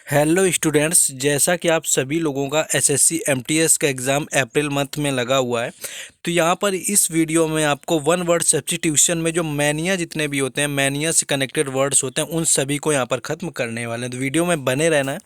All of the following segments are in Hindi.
हेलो स्टूडेंट्स, जैसा कि आप सभी लोगों का एसएससी एमटीएस का एग्ज़ाम अप्रैल मंथ में लगा हुआ है। तो यहाँ पर इस वीडियो में आपको वन वर्ड सब्स्टिट्यूशन में जो मैनिया जितने भी होते हैं, मैनिया से कनेक्टेड वर्ड्स होते हैं, उन सभी को यहाँ पर ख़त्म करने वाले हैं। तो वीडियो में बने रहना है।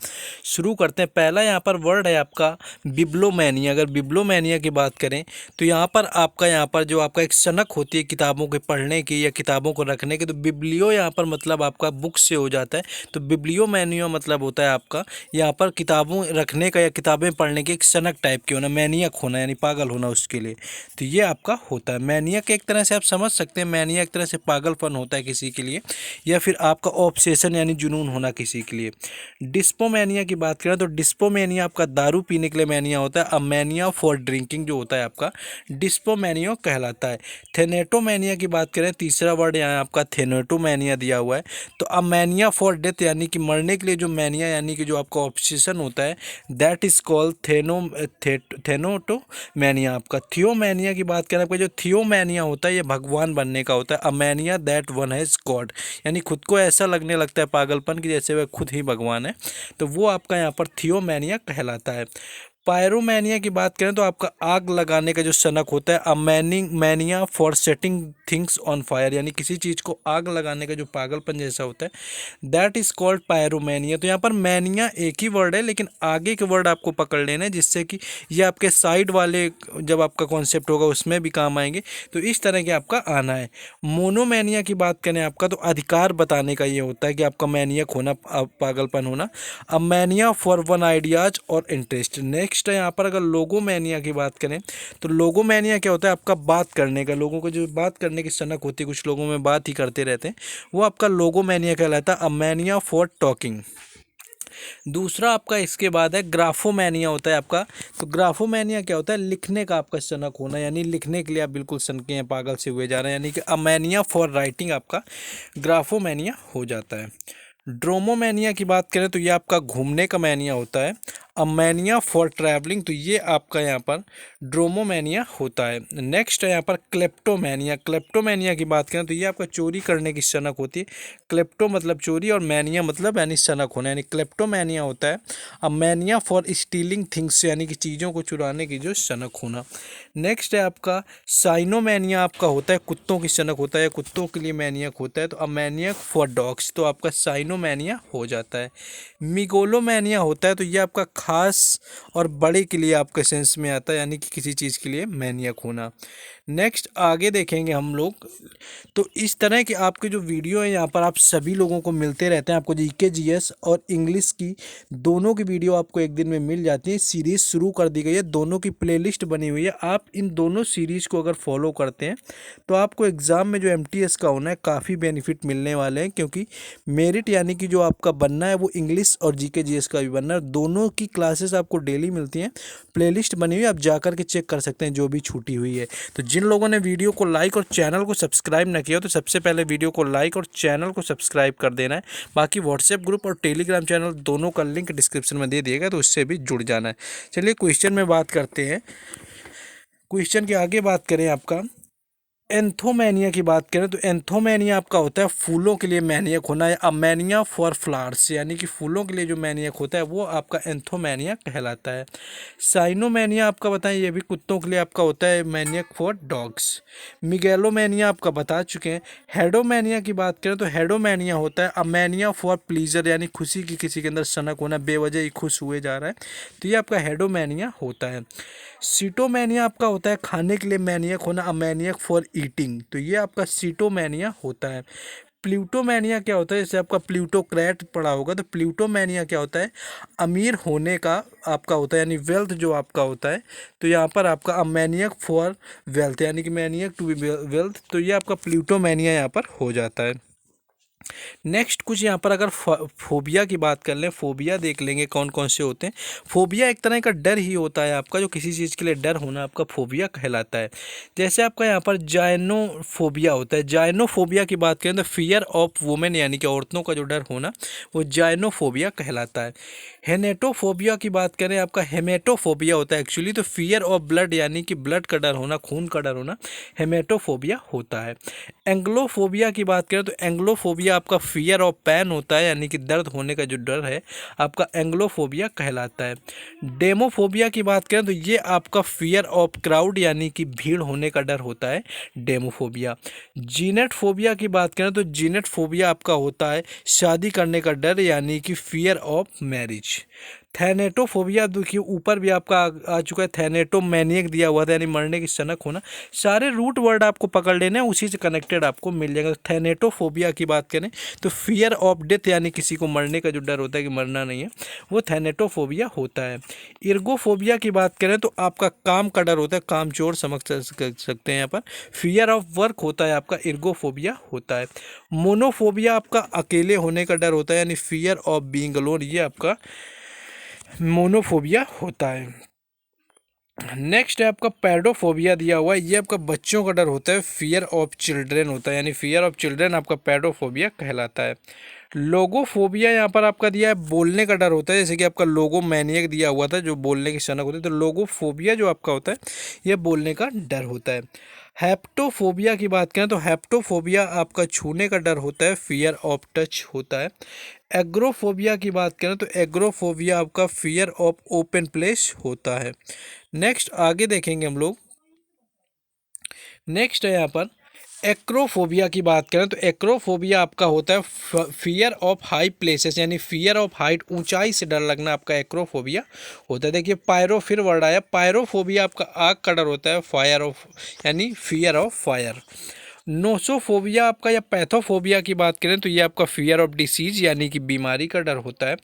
शुरू करते हैं। पहला यहाँ पर वर्ड है आपका बिब्लोमैनिया। अगर बिब्लोमैनिया की बात करें तो यहाँ पर जो आपका एक सनक होती है किताबों के पढ़ने की या किताबों को रखने की, तो बिब्लियो यहाँ पर मतलब आपका बुक से हो जाता है। तो बिब्लियोमैनिया मतलब होता है आपका यहाँ पर किताबों रखने का या किताबें पढ़ने की एक सनक टाइप की होना, मैनियक होना यानी पागल होना उसके लिए। तो ये आपका होता है मैनियक। एक तरह से आप समझ सकते हैं मैनिया एक तरह से पागलपन होता है किसी के लिए, या फिर आपका ऑब्सेशन यानी जुनून होना किसी के लिए। डिस्पोमैनिया की बात करें तो डिस्पोमैनिया आपका दारू पीने के लिए मैनिया होता है। अब मैनिया फॉर ड्रिंकिंग जो होता है आपका डिस्पोमैनिया कहलाता है। थेनेटोमैनिया की बात करें, तीसरा वर्ड यहाँ आपका थेनेटोमैनिया दिया हुआ है। तो अब मैनिया फॉर डेथ यानी कि मरने के लिए जो मैनिया यानी कि जो आपका ऑब्सेशन होता है, दैट इज कॉल्ड थेनोटोमैनिया। आपका थियोमैनिया की बात करें, आपका जो थियोमैनिया होता है ये भगवान बनने का होता है। A mania that one has god, यानी खुद को ऐसा लगने लगता है पागलपन की जैसे वह खुद ही भगवान है, तो वो आपका यहाँ पर थियोमैनिया कहलाता है। पायरोमैनिया की बात करें तो आपका आग लगाने का जो सनक होता है, a mania for setting things on fire, यानी किसी चीज़ को आग लगाने का जो पागलपन जैसा होता है, दैट इज़ कॉल्ड पायरोमैनिया। तो यहाँ पर मैनिया एक ही वर्ड है, लेकिन आगे के वर्ड आपको पकड़ लेने हैं जिससे कि ये आपके साइड वाले जब आपका कॉन्सेप्ट होगा उसमें भी काम आएंगे। तो इस तरह के आपका आना है। मोनोमैनिया की बात करें आपका तो अधिकार बताने का ये होता है कि आपका मैनियक होना, पागलपन होना। अब मैनिया फॉर वन आइडियाज और इंटरेस्ट। नेक्स्ट है यहाँ पर अगर लोगोमैनिया की बात करें तो लोगोमैनिया क्या होता है, आपका बात करने का, लोगों को जो बात करने की सनक होती है, कुछ लोगों में बात ही करते रहते हैं, वो आपका लोगोमैनिया कहलाता है। A mania for talking. दूसरा आपका इसके बाद है ग्राफोमैनिया होता है आपका। तो ग्राफोमैनिया क्या होता है, लिखने का आपका सनक होना, यानी लिखने के लिए आप बिल्कुल सनके हैं, पागल से हुए जा रहे हैं, यानी कि अमैनिया फॉर राइटिंग आपका ग्राफोमैनिया हो जाता है। ड्रोमोमैनिया की बात करें तो ये आपका घूमने का मैनिया होता है। अ मैनिया फॉर ट्रैवलिंग, तो ये आपका यहाँ पर ड्रोमोमैनिया होता है। नेक्स्ट है यहाँ पर क्लेप्टोमैनिया। क्लेप्टोमैनिया की बात करें तो ये आपका चोरी करने की सनक होती है। क्लेप्टो मतलब चोरी और मैनिया मतलब यानी सनक होना, यानी क्लेप्टोमैनिया होता है। A mania for stealing things, यानी कि चीज़ों को चुराने की जो सनक होना। नेक्स्ट है आपका साइनोमैनिया, आपका होता है कुत्तों की सनक होता है, कुत्तों के लिए मैनियक होता है। तो अ मैनियक फॉर डॉग्स, तो आपका साइनोमैनिया हो जाता है। मिगोलोमैनिया होता है तो ये आपका खास और बड़े के लिए आपके सेंस में आता है, यानी कि किसी चीज़ के लिए मैनियक होना। नेक्स्ट आगे देखेंगे हम लोग। तो इस तरह के आपके जो वीडियो है यहाँ पर आप सभी लोगों को मिलते रहते हैं। आपको जीके जीएस और इंग्लिश की दोनों की वीडियो आपको एक दिन में मिल जाती है। सीरीज़ शुरू कर दी गई है, दोनों की प्लेलिस्ट बनी हुई है। आप इन दोनों सीरीज़ को अगर फॉलो करते हैं तो आपको एग्ज़ाम में जो एमटीएस का होना है काफ़ी बेनिफिट मिलने वाले हैं, क्योंकि मेरिट यानी कि जो आपका बनना है वो इंग्लिश और जीके जीएस का भी बनना है। दोनों की क्लासेस आपको डेली मिलती हैं, प्लेलिस्ट बनी हुई है, आप जाकर के चेक कर सकते हैं जो भी छूटी हुई है। तो जिन लोगों ने वीडियो को लाइक और चैनल को सब्सक्राइब ना किया तो सबसे पहले वीडियो को लाइक और चैनल को सब्सक्राइब कर देना है। बाकी व्हाट्सएप ग्रुप और टेलीग्राम चैनल दोनों का लिंक डिस्क्रिप्शन में दे दिएगा, तो उससे भी जुड़ जाना है। चलिए क्वेश्चन में बात करते हैं। क्वेश्चन के आगे बात करें आपका एंथोमैनिया की बात करें तो एंथोमैनिया आपका होता है फूलों के लिए मैनियक होना है। अब मैनिया फॉर फ्लावर्स, यानी कि फूलों के लिए जो मैनियक होता है वो आपका एंथोमैनिया कहलाता है। साइनोमैनिया आपका बताएं, ये भी कुत्तों के लिए आपका होता है, मैनियक फॉर डॉग्स। मिगेलोमैनिया आपका बता चुके हैं। हेडोमैनिया की बात करें तो हेडोमैनिया होता है अमैनिया फॉर प्लीजर, यानी खुशी की किसी के अंदर सनक होना, बेवजह ही खुश हुए जा रहा है, तो ये आपका हेडोमैनिया होता है। सीटोमैनिया आपका होता है खाने के लिए मैनियक होना, अमैनियक फॉर ईटिंग, तो ये आपका सीटोमैनिया होता है। प्लूटोमैनिया क्या होता है, जैसे आपका प्लूटोक्रेट पढ़ा होगा, तो प्लूटोमैनिया क्या होता है, अमीर होने का आपका होता है, यानी वेल्थ जो आपका होता है, तो यहाँ पर आपका अमैनियक फॉर वेल्थ, यानी कि मैनियक टू बी वेल्थ, तो ये आपका प्लूटोमैनिया यहाँ पर हो जाता है। नेक्स्ट कुछ यहाँ पर अगर फोबिया की बात कर लें, फोबिया देख लेंगे कौन कौन से होते हैं। फोबिया एक तरह का डर ही होता है आपका, जो किसी चीज़ के लिए डर होना आपका फोबिया कहलाता है। जैसे आपका यहाँ पर जायनोफोबिया होता है। जायनोफोबिया की बात करें तो फियर ऑफ वुमेन, यानी कि औरतों का जो डर होना, वो जायनोफोबिया कहलाता है। हेनेटोफोबिया की बात करें, आपका हेमेटोफोबिया होता है एक्चुअली, तो फियर ऑफ ब्लड, यानी कि ब्लड का डर होना, खून का डर होना, हेमेटोफोबिया होता है। एंग्लोफोबिया की बात करें तो एंग्लोफोबिया आपका फियर ऑफ पेन होता है, यानी कि दर्द होने का जो डर है आपका एंग्लोफोबिया कहलाता है। डेमोफोबिया की बात करें तो ये आपका फियर ऑफ क्राउड यानी कि भीड़ होने का डर होता है, डेमोफोबिया। जीनेट फोबिया की बात करें तो जीनेट फोबिया आपका होता है शादी करने का डर यानी कि फियर ऑफ मैरिज। थैनेटोफोबिया देखिए ऊपर भी आपका आ चुका है, थैनेटोमैनियक दिया हुआ था यानी मरने की सनक होना। सारे रूट वर्ड आपको पकड़ लेने हैं, उसी से कनेक्टेड आपको मिल जाएगा। थैनेटोफोबिया की बात करें तो फियर ऑफ डेथ यानी किसी को मरने का जो डर होता है कि मरना नहीं है, वो थैनेटोफोबिया होता है। इर्गोफोबिया की बात करें तो आपका काम का डर होता है, कामचोर समझ सकते हैं यहाँ पर। फियर ऑफ वर्क होता है आपका, इर्गोफोबिया होता है। मोनोफोबिया आपका अकेले होने का डर होता है यानी फियर ऑफ बीइंग अलोन, ये आपका मोनोफोबिया होता है। नेक्स्ट है आपका पैडोफोबिया दिया हुआ है, ये आपका बच्चों का डर होता है, फियर ऑफ चिल्ड्रेन होता है यानी फियर ऑफ चिल्ड्रेन आपका पैडोफोबिया कहलाता है। लोगोफोबिया यहाँ पर आपका दिया है बोलने का डर होता है, जैसे कि आपका लोगो मैनियक दिया हुआ था जो बोलने की सनक होती है, तो लोगोफोबिया जो आपका होता है ये बोलने का डर होता है। हेप्टोफोबिया की बात करें तो हेप्टोफोबिया आपका छूने का डर होता है, फियर ऑफ टच होता है। एग्रोफोबिया की बात करें तो एग्रोफोबिया आपका फियर ऑफ ओपन प्लेस होता है। नेक्स्ट आगे देखेंगे हम लोग, नेक्स्ट है यहाँ पर एक्रोफोबिया की बात करें तो एक्रोफोबिया आपका होता है फियर ऑफ हाई प्लेसेस यानी फियर ऑफ हाइट, ऊंचाई से डर लगना आपका एक्रोफोबिया होता है। देखिए पायरो फिर वर्ड आया, पायरोफोबिया आपका आग का डर होता है, फायर ऑफ यानी फियर ऑफ फायर। नोसोफोबिया आपका या पैथोफोबिया की बात करें तो ये आपका फियर ऑफ डिसीज यानी कि बीमारी का डर होता है।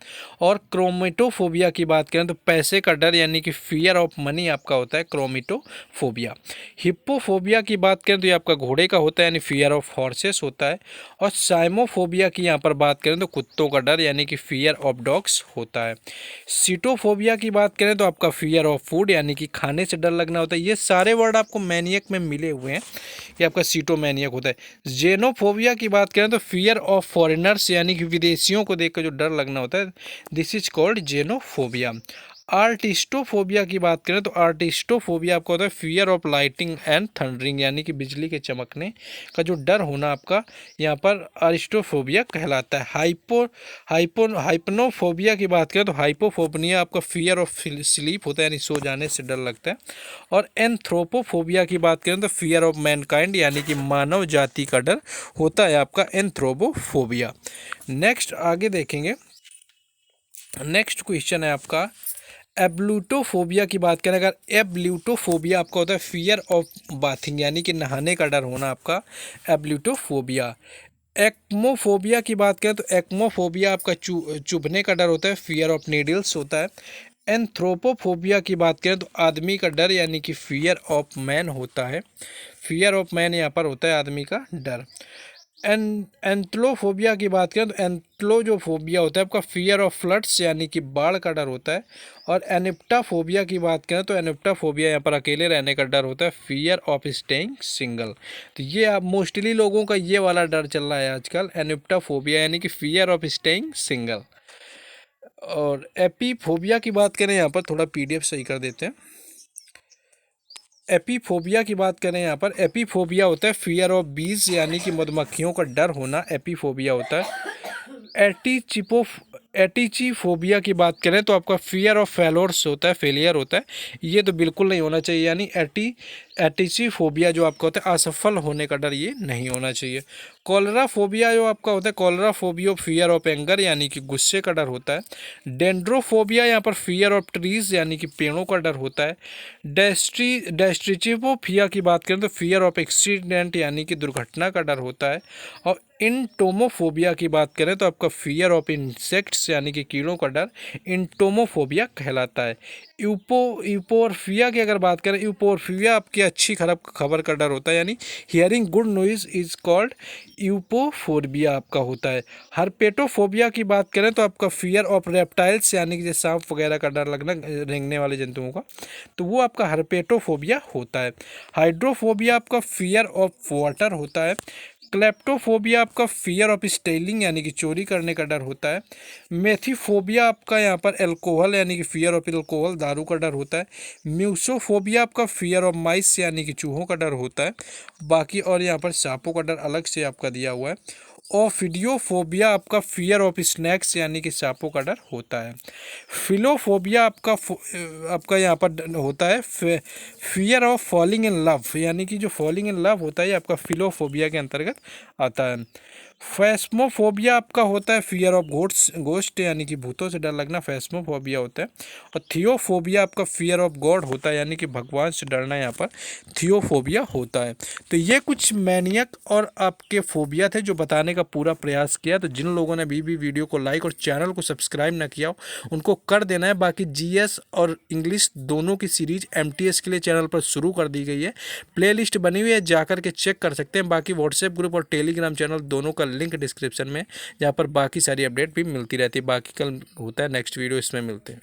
और क्रोमेटोफोबिया की बात करें तो पैसे का डर यानी कि फियर ऑफ मनी आपका होता है, क्रोमेटोफोबिया। हिप्पोफोबिया की बात करें तो ये आपका घोड़े का होता है यानी फियर ऑफ हॉर्सेस होता है। और साइमोफोबिया की यहाँ पर बात करें तो कुत्तों का डर यानी कि फियर ऑफ डॉग्स होता है। सीटोफोबिया की बात करें तो आपका फियर ऑफ फूड यानी कि खाने से डर लगना होता है। ये सारे वर्ड आपको मैनियक में मिले हुए हैं, ये आपका सीटोमैनियक होता है। जेनोफोबिया की बात करें तो फियर ऑफ फॉरेनर्स यानी कि विदेशियों को देखकर जो डर लगना होता है, दिस इज कॉल्ड जेनोफोबिया। आर्टिस्टोफोबिया की बात करें तो आर्टिस्टोफोबिया आपका होता है fear of lighting and thundering यानी कि बिजली के चमकने का जो डर होना आपका यहाँ पर आर्टिस्टोफोबिया कहलाता है। हाइपनोफोबिया की बात करें तो हाइपोफोबिया आपका फियर ऑफ स्लीप होता है यानी सो जाने से डर लगता है। और एंथ्रोपोफोबिया की बात करें तो फियर ऑफ मैनकाइंड यानी कि मानव जाति का डर होता है आपका एंथ्रोपोफोबिया। नेक्स्ट आगे देखेंगे, नेक्स्ट क्वेश्चन है आपका एब्लूटोफोबिया की बात करें अगर, एब्लूटोफोबिया आपका होता है फियर ऑफ बाथिंग यानी कि नहाने का डर होना आपका एब्लूटोफोबिया। एक्मोफोबिया की बात करें तो एक्मोफोबिया आपका चुभने का डर होता है, फियर ऑफ नीडल्स होता है। एंथ्रोपोफोबिया की बात करें तो आदमी का डर यानी कि फियर ऑफ मैन होता है, फियर ऑफ मैन यहाँ पर होता है आदमी का डर। एंथ्लोफोबिया की बात करें तो एंथ्लो जो फोबिया होता है आपका फियर ऑफ फ्लड्स यानी कि बाढ़ का डर होता है। और एनिप्टाफोबिया की बात करें तो एनिप्टाफोबिया यहाँ पर अकेले रहने का डर होता है, फियर ऑफ स्टेइंग सिंगल। तो ये आप मोस्टली लोगों का ये वाला डर चल रहा है आजकल, एनिप्टाफोबिया यानी कि फियर ऑफ स्टेइंग सिंगल। और एपीफोबिया की बात करें यहाँ पर, थोड़ा पीडीएफ सही कर देते हैं। एपीफोबिया की बात करें यहाँ पर, एपीफोबिया होता है फियर ऑफ बीज यानी कि मधुमक्खियों का डर होना एपीफोबिया होता है। एटीचीफोबिया की बात करें तो आपका फियर ऑफ फेलोर्स होता है, फेलियर होता है, ये तो बिल्कुल नहीं होना चाहिए यानी एटीचीफोबिया जो आपका होता है असफल होने का डर, ये नहीं होना चाहिए। कॉलरा फोबिया जो आपका होता है, cholera phobia fear of anger यानी कि गुस्से का डर होता है। डेंड्रोफोबिया यहाँ पर फियर ऑफ ट्रीज यानी कि पेड़ों का डर होता है। डेस्ट्रिचिपोफिया की बात करें तो फियर ऑफ एक्सीडेंट यानी कि दुर्घटना का डर होता है। और इंटोमोफोबिया की बात करें तो आपका फियर ऑफ इंसेक्ट्स यानी कि कीड़ों का डर इंटोमोफोबिया कहलाता है। यूपोरफिया की अगर बात करें, यूपोरफिया आपकी अच्छी खराब खबर का डर होता है यानी hearing good noise is called euphobia आपका होता है। हर्पेटोफोबिया की बात करें तो आपका फियर ऑफ रेप्टाइल्स यानी कि जैसे सांप वगैरह का डर लगना, रेंगने वाले जंतुओं का, तो वो आपका हर्पेटोफोबिया होता है। हाइड्रोफोबिया आपका फियर ऑफ वाटर होता है। क्लेप्टोफोबिया आपका फियर ऑफ स्टेलिंग यानी कि चोरी करने का डर होता है। मेथीफोबिया आपका यहाँ पर एल्कोहल यानी कि फियर ऑफ एल्कोहल, दारू का डर होता है। म्यूसोफोबिया आपका फियर ऑफ माइस यानी कि चूहों का डर होता है। बाकी और यहाँ पर सांपों का डर अलग से आपका दिया हुआ है। ओफिडियोफोबिया आपका फियर ऑफ स्नैक्स यानी कि सांपों का डर होता है। फिलोफोबिया आपका यहाँ पर होता है fear of falling in love, यानी कि जो फॉलिंग इन लव होता है ये आपका फिलोफोबिया के अंतर्गत आता है। फैस्मोफोबिया आपका होता है फियर ऑफ गोस्ट यानी कि भूतों से डर लगना, फैस्मोफोबिया होता है। और थियोफोबिया आपका फियर ऑफ गॉड होता है, यानी कि भगवान से डरना, यहाँ पर थियोफोबिया होता है। तो ये कुछ मैनियक और आपके फोबिया थे जो बताने का पूरा प्रयास किया। तो जिन लोगों ने अभी भी वीडियो को लाइक और चैनल को सब्सक्राइब ना किया हो उनको कर देना है। बाकी जीएस और इंग्लिश दोनों की सीरीज एमटीएस के लिए चैनल पर शुरू कर दी गई है, प्लेलिस्ट बनी हुई है, जाकर के चेक कर सकते हैं। बाकी व्हाट्सएप ग्रुप और टेलीग्राम चैनल दोनों का लिंक डिस्क्रिप्शन में, जहाँ पर बाकी सारी अपडेट भी मिलती रहती है। बाकी कल होता है नेक्स्ट वीडियो, इसमें मिलते हैं।